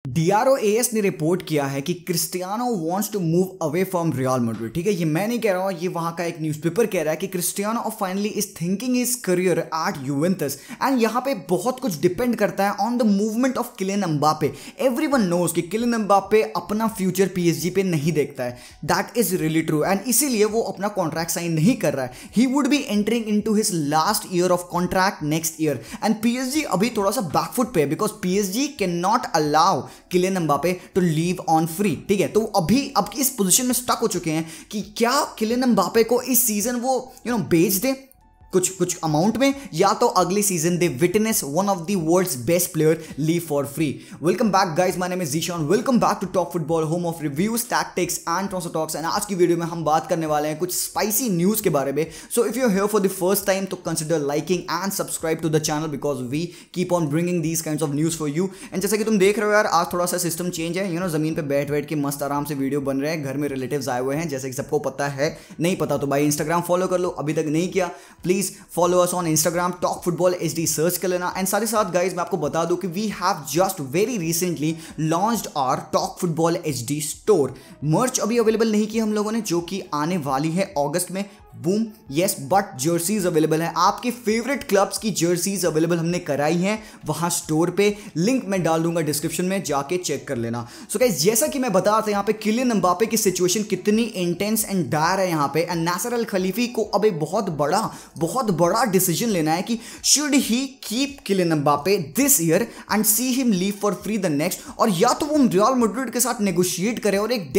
DROAS ने report किया है कि Cristiano wants to move away from Real Madrid. ठीक है, ये मैं नहीं कह रहा हूँ, ये वहां का एक न्यूज़पेपर कह रहा है कि Cristiano finally is thinking his career at Juventus. And यहाँ पे बहुत कुछ डिपेंड करता है on the movement of Kylian Mbappe. Everyone knows कि किलियन एम्बापे अपना फ्यूचर PSG पे नहीं देखता है। That is really true and इसीलिए वो अपना कॉन्ट्रैक्ट साइन नहीं कर रहा है। He would be entering into his last year of contract next year and PSG अभी थोड़ा सा बैकफुट पे है because PSG can not allow Kylian Mbappe to leave on free. ठीक है, तो अब इस पोजीशन में स्टक हो चुके हैं कि क्या किलियन एम्बापे को इस सीजन वो बेच दे कुछ अमाउंट में, या तो अगली season they witness one of the world's best player leave for free. Welcome back guys, my name is Zeeshan. Welcome back to Talk Football, home of reviews, tactics and transfer talks. And आज की video में हम बात करने वाले हैं कुछ spicy news के बारे में। So if you are here for the first time तो consider liking and subscribe to the channel because we keep on bringing these kinds of news for you. And जैसा कि तुम देख रहे हो यार, आज थोड़ा सा सिस्टम चेंज है। जमीन पे बैठ के मस्त आराम से वीडियो बन रहे हैं। घर में रिलेटिव्स आए हुए हैं, जैसे कि सबको पता है। नहीं पता तो भाई इंस्टाग्राम फॉलो कर लो, अभी तक नहीं किया please follow us on Instagram talk Football HD search कर लेना। एंड साथ ही साथ गाइज मैं आपको बता दूं कि we have just very recently launched our Talk Football HD store. Merch अभी अवेलेबल नहीं की हम लोगों ने, जो कि आने वाली है अगस्त में। Boom, yes, but jerseys available है। आपके फेवरेट क्लब्स की जर्सीज अवेलेबल हमने कराई हैं वहां स्टोर पे। लिंक मैं डाल दूंगा डिस्क्रिप्शन में, जाके चेक कर लेना। सो गाइस, जैसा कि मैं बता रहा था, यहाँ पे किलियन एम्बापे की सिचुएशन कितनी इंटेंस एंड डायर है यहाँ पे। एंड नासर अल खलीफी को अब एक बहुत बड़ा डिसीजन लेना है कि should he keep Kylian Mbappe this year and see him leave for free the next, और या तो वो रियल मैड्रिड के साथ नेगोशिएट करे और एक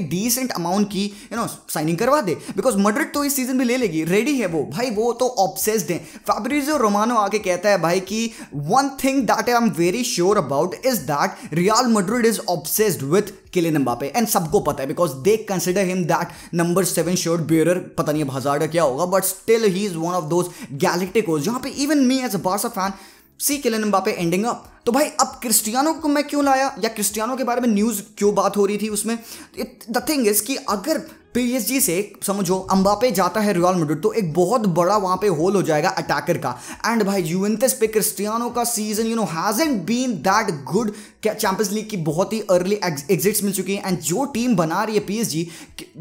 डिसेंट अमाउंट की साइनिंग करवा दे। बिकॉज मैड्रिड तो इस सीजन भी ले लेगी, रेडी है वो भाई, वो तो ऑब्सेस्ड है। फैब्रिजियो रोमानो आके कहता है भाई कि one thing that I am very sure about is that Real Madrid is obsessed with Kylian Mbappe. And सबको पता है because they consider him that number 7 shirt bearer. पता नहीं अब हजार का क्या होगा, but still he is one of those galacticos जहां पे even me as a Barca fan see Kylian Mbappe ending up. तो भाई अब क्रिस्टियानो को मैं क्यों लाया, या क्रिस्टियानो के बारे में न्यूज़ क्यों बात हो रही थी उसमें। द थिंग इज कि अगर PSG से समझो एम्बापे जाता है रियल मैड्रिड तो एक बहुत बड़ा वहां पे होल हो जाएगा अटैकर का। एंड भाई यूवेंटस पे क्रिस्टियानो का season hasn't been that good. Champions League की बहुत ही अर्ली एग्जिट्स मिल चुकी हैं एंड जो टीम बना रही है PSG,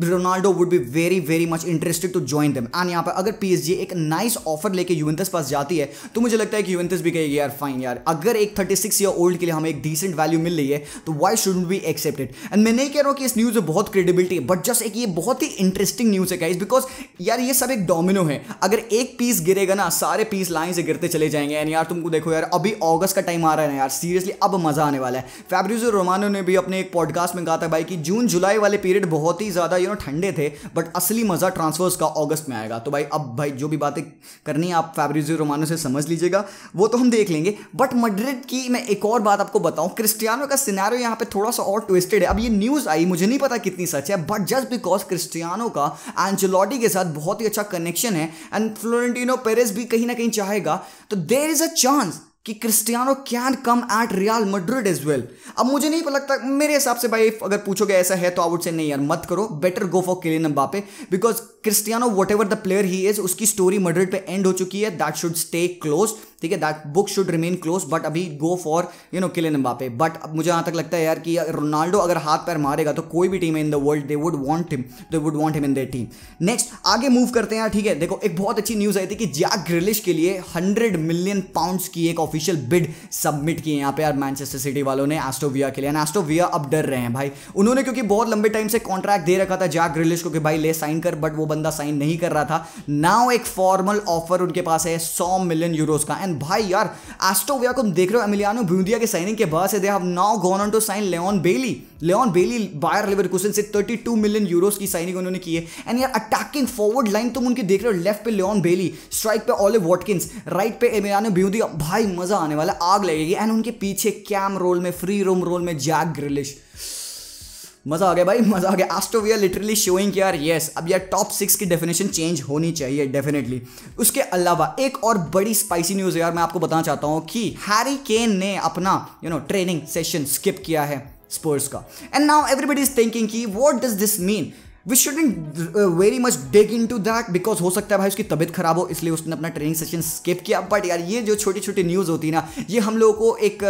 Ronaldo would be very much interested to join them. And यहाँ पे अगर PSG एक नाइस ऑफर लेके यूवेंटस पास जाती है तो मुझे लगता है कि यूवेंटस भी कहेगी यार फाइन यार, अगर एक 36 ईयर ओल्ड के लिए हमें एक डिसेंट वैल्यू मिल रही है तो why shouldn't we accept it. And मैं नहीं कह रहा हूँ कि इस न्यूज़ में बहुत क्रेडिबिलिटी है, बट जस्ट एक ये बहुत ही इंटरेस्टिंग न्यूज़ है गाइस, बिकॉज यार ये सब एक डोमिनो है। अगर एक पीस गिरेगा ना, सारे पीस लाइन से गिरते चले जाएंगे। एंड यार तुमको देखो यार, अभी अगस्त का टाइम आ रहा है ना यार, सीरियसली अब मजा आने वाला है। फैब्रिजियो रोमानो ने भी अपने एक पॉडकास्ट में कहा था भाई कि जून जुलाई वाले पीरियड बहुत ही ज्यादा ठंडे थे, बट असली मजा ट्रांसफर्स का अगस्त में आएगा। तो भाई अब भाई जो भी बातें करनी है आप फैब्रिजियो रोमानो से समझ लीजिएगा, वो तो हम देख लेंगे। बट मैड्रिड की मैं एक और बात आपको बताऊं, क्रिस्टियानो का सिनेरियो यहाँ पे थोड़ा सा और ट्विस्टेड है। अब ये न्यूज़ आई, मुझे नहीं पता कितनी सच है, बट जस्ट बिकॉज क्रिस्टियानो का एंचेलोटी के साथ बहुत ही अच्छा कनेक्शन है एंड फ्लोरेंटिनो पेरेज भी कहीं ना कहीं चाहेगा, तो देयर इज अ चांस कि Cristiano can come at Real Madrid as well. अब मुझे नहीं लगता, मेरे हिसाब से भाई अगर पूछोगे ऐसा है तो आई वुड से नहीं यार मत करो, better go for Kylian Mbappe because Cristiano whatever the player he is, उसकी स्टोरी मैड्रिड पे एंड हो चुकी है। दैट शुड स्टे क्लोज, ठीक है, that book should remain close, but अभी go for Kylian Mbappe. But अब मुझे यहाँ तक लगता है यार कि रोनाल्डो अगर हाथ पैर मारेगा तो कोई भी टीम है in the world they would want him in their team. Next आगे मूव करते हैं। ठीक है, देखो एक बहुत अच्छी न्यूज़ आई थी कि जैक ग्रिलिश के लिए 100 मिलियन पाउंड्स की एक ऑफिशियल बिड सबमिट की है यहाँ पे यार मैनचेस्टर सिटी वालों ने एस्टन विला के लिए। एंड एस्टन विला अब डर रहे हैं भाई, उन्होंने क्योंकि बहुत लंबे टाइम से कॉन्ट्रैक्ट दे रखा था जैक ग्रिलिश को कि भाई ले साइन कर, बट वो बंदा साइन नहीं कर रहा था। नाउ एक फॉर्मल ऑफर उनके पास है 100 मिलियन यूरोस का। एंड भाई यार एस्टन विला को देख रहे हो, एमिलियानो बुएंदिया के साइनिंग के बाद से they have now gone on to sign Leon Bailey Bayer Leverkusen से 32 मिलियन यूरोस की साइनिंग उन्होंने की है। एंड यार अटैकिंग फॉरवर्ड लाइन तुम उनकी देख रहे हो, लेफ्ट पे लियोन बेली, स्ट्राइक पे ओलिव वॉटकिंस, राइट पे एमिलियानो बुएंदिया, भाई मजा आने वाला, आग लगेगी। एंड उनके पीछे कैम रोल में, फ्री रोम रोल में जैक ग्रिलिश, मजा आ गया भाई, मजा आ गया। एस्टन विला लिटरली शोइंग कि यार यस अब यार टॉप 6 की डेफिनेशन चेंज होनी चाहिए डेफिनेटली। उसके अलावा एक और बड़ी स्पाइसी न्यूज़ यार मैं आपको बताना चाहता हूँ कि हैरी केन ने अपना ट्रेनिंग सेशन स्किप किया है स्पर्स का। And now everybody is thinking कि what does this mean. We shouldn't very much dig into that because हो सकता है भाई उसकी तबीयत खराब हो, इसलिए उसने अपना ट्रेनिंग सेशन स्किप किया। बट यार ये जो छोटी छोटी न्यूज़ होती है ना, ये हम लोगों को एक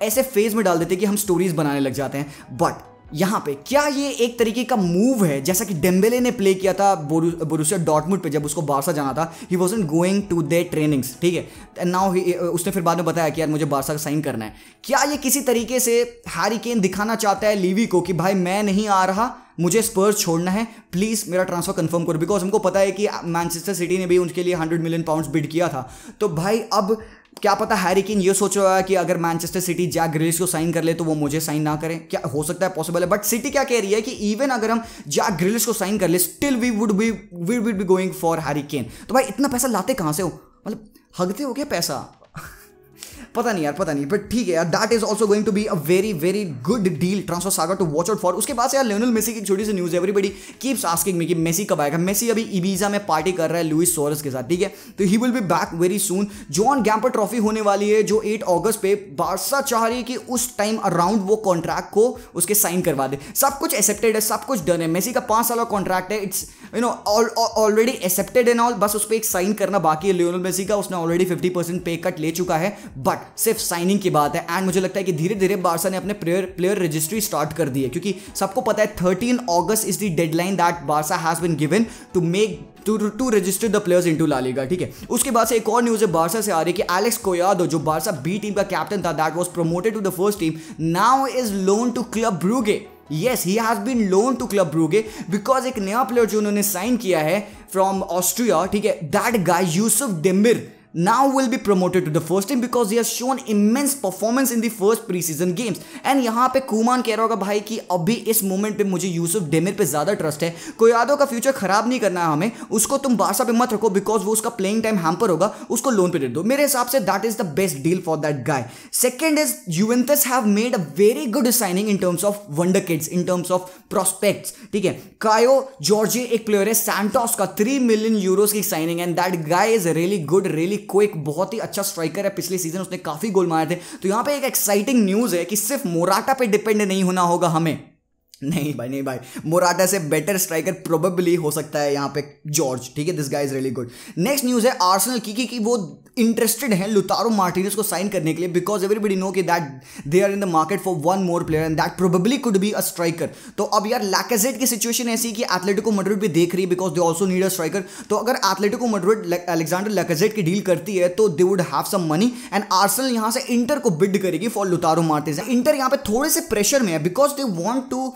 ऐसे फेज में डाल देते हैं कि हम स्टोरीज बनाने लग जाते हैं। बट यहाँ पे क्या ये एक तरीके का मूव है, जैसा कि डेम्बेले ने प्ले किया था बोरुसिया डॉर्टमुंड पे जब उसको बारसा जाना था, he wasn't going to their trainings, ठीक है। एंड नाउ उसने फिर बाद में बताया कि यार मुझे बारसा का साइन करना है। क्या ये किसी तरीके से हैरी केन दिखाना चाहता है लीवी को कि भाई मैं नहीं आ रहा, मुझे स्पर्स छोड़ना है, प्लीज मेरा ट्रांसफर कंफर्म करो। बिकॉज हमको पता है कि मैनचेस्टर सिटी ने भी उनके लिए 100 मिलियन पाउंड्स बिड किया था। तो भाई अब क्या पता हैरी केन ये सोच रहा है कि अगर मैनचेस्टर सिटी जैक ग्रिलिश को साइन कर ले तो वो मुझे साइन ना करें। क्या हो सकता है, पॉसिबल है। बट सिटी क्या कह रही है कि इवन अगर हम जैक ग्रिलिश को साइन कर ले, still we would be going for Harry Kane. तो भाई इतना पैसा लाते कहां से हो, मतलब हगते हो क्या पैसा? पता नहीं यार, पता नहीं, बट ठीक है यार, that is also going to be a very very good deal, transfer saga to watch out for. उसके बाद से यार लियोनेल मेसी की छोटी सी न्यूज़ है, एवरीबडी कीप्स आस्किंग मी कि मेसी कब आएगा। मेसी अभी इबीजा में पार्टी कर रहा है लुइस सोरेस के साथ, ठीक है, तो he will be back very soon. Joan Gamper trophy होने वाली है जो 8 अगस्त पे, बारसा चाह रही है कि उस टाइम अराउंड वो कॉन्ट्रैक्ट को उसके साइन करवा दे। सब कुछ एक्सेप्टेड है, सब कुछ डन है। मेसी का 5 साल का कॉन्ट्रैक्ट है, it's already accepted and all, बस उस पर एक साइन करना बाकी है लियोनेल मेसी का। उसने ऑलरेडी 50% पे कट ले चुका है, बट सिर्फ साइनिंग की बात है। एंड मुझे लगता है कि धीरे धीरे बारसा ने अपने प्लेयर रजिस्ट्री स्टार्ट कर दी है, क्योंकि सबको पता है 13 August is the deadline that Barca has been given to register the players into La Liga, ठीक है। उसके बाद से एक और न्यूज़ है बारसा से आ रही है कि एलेक्स कोयादो जो बारसा बी टीम का कैप्टन था, that was promoted to the first team, now is loan to Club Brugge. Yes, he has been loaned to Club Brugge because एक नया प्लेयर जो उन्होंने साइन किया है फ्रॉम ऑस्ट्रिया, ठीक है, that guy Yusuf Demir now will be promoted to the first team because he has shown immense performance in the first preseason games। and यहाँ पे कुमान कह रहा होगा भाई कि अभी इस मोमेंट पे मुझे यूसुफ डेमिर पे ज्यादा ट्रस्ट है, कोयादो का फ्यूचर खराब नहीं करना है हमें, उसको तुम बारसा पे मत रखो बिकॉज वो उसका प्लेइंग टाइम हैम्पर होगा, उसको लोन पे दे दो। मेरे हिसाब say that is the best deal for that guy. Second is Juventus have made a very good signing in terms of wonder kids, in terms of prospects, ठीक है। कायो Georgy एक player है सैंटोस का, 3 million Euros की signing, and that guy is really good, really quick, बहुत ही अच्छा striker है। पिछले सीजन उसने काफी गोल मारे थे। तो यहां पे एक एक्साइटिंग न्यूज है कि सिर्फ मोराटा पे डिपेंड नहीं होना होगा हमें। नहीं भाई, नहीं भाई, मोराटा से बेटर स्ट्राइकर प्रोबेबली हो सकता है यहाँ पे जॉर्ज, ठीक है। This guy is really good. Next news है आर्सेनल की वो इंटरेस्टेड है लुतारो मार्टिनेज को साइन करने के लिए, बिकॉज एवरीबडी नो कि that they are in the market for one more player and that probably could be a striker. तो अब यार लैकेजेट की सिचुएशन ऐसी कि एथलेटिको मैड्रिड भी देख रही है because they also need a striker. तो अगर एथलेटिको मैड्रिड अलेक्जेंडर लैकेजेट की डील करती है तो they would have some money and Arsenal यहां से इंटर को बिड करेगी फॉर लुतारो मार्टिनेज। इंटर यहां पे थोड़े से प्रेशर में है because they want to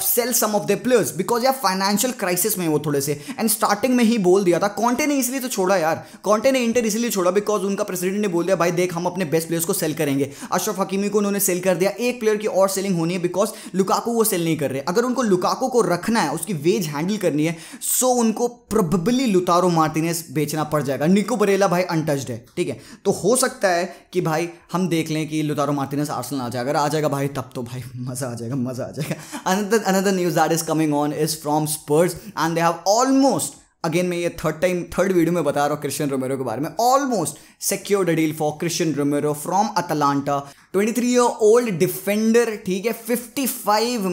sell some of the players because यार फाइनेंशियल क्राइसिस में वो थोड़े से, एंड स्टार्टिंग में ही बोल दिया था। कॉन्टे ने इसलिए तो छोड़ा यार, कॉन्टे ने इंटर इसलिए छोड़ा बिकॉज उनका प्रेसिडेंट ने बोल दिया भाई देख हम अपने बेस्ट प्लेयर्स को सेल करेंगे। अशरफ हकीमी को उन्होंने सेल कर दिया, एक प्लेयर की और सेलिंग होनी है बिकॉज लुकाकू वो सेल नहीं कर रहे। अगर उनको लुकाकू को रखना है, उसकी वेज हैंडल करनी है, सो उनको प्रोबेबली लुतारो मार्टिनेज बेचना पड़ जाएगा। निको बरेला भाई अनटच्ड है, ठीक है। तो हो सकता है कि भाई हम देख लें कि लुतारो मार्टिनेज आर्सेनल आ जाएगा। अगर आ जाएगा भाई तब तो भाई मजा आ जाएगा, मजा आ जाएगा। Another news that is coming on is from Spurs and they have almost, again मैं ये थर्ड वीडियो में बता रहा हूँ क्रिश्चियन रोमेरो के बारे में, almost secured a deal for Christian रोमेरो from Atlanta. 23-year-old defender, ठीक है, 55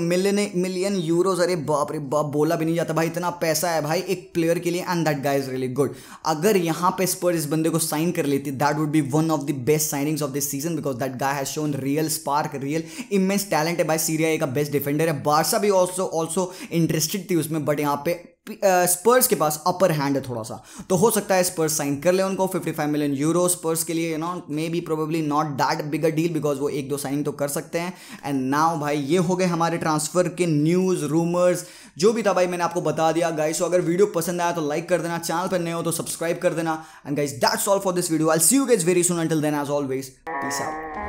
मिलियन यूरोज। अरे बाप रे बाप, बोला भी नहीं जाता भाई, इतना पैसा है भाई एक प्लेयर के लिए and that guy is really good. अगर यहाँ पे स्पर्स इस बंदे को साइन कर लेती, that would be one of the best signings of this season because that guy has shown real spark, real immense talent है भाई। सीरिया ए का बेस्ट डिफेंडर है। बारसा भी ऑल्सो इंटरेस्टेड थी उसमें, बट यहाँ पे स्पर्स के पास अपर हैंड है थोड़ा सा, तो हो सकता है स्पर्स साइन कर ले उनको 55 मिलियन यूरो। स्पर्स के लिए may be probably not that big a deal because वो 1-2 साइनिंग तो कर सकते हैं। एंड नाउ भाई ये हो गए हमारे ट्रांसफर के न्यूज़, रूमर्स, जो भी था भाई मैंने आपको बता दिया गाइस। सो अगर वीडियो पसंद आया तो लाइक कर देना, चैनल पर नए हो तो सब्सक्राइब कर देना। And guys that's all for this video. I will see you guys very soon. Until then as always, peace out.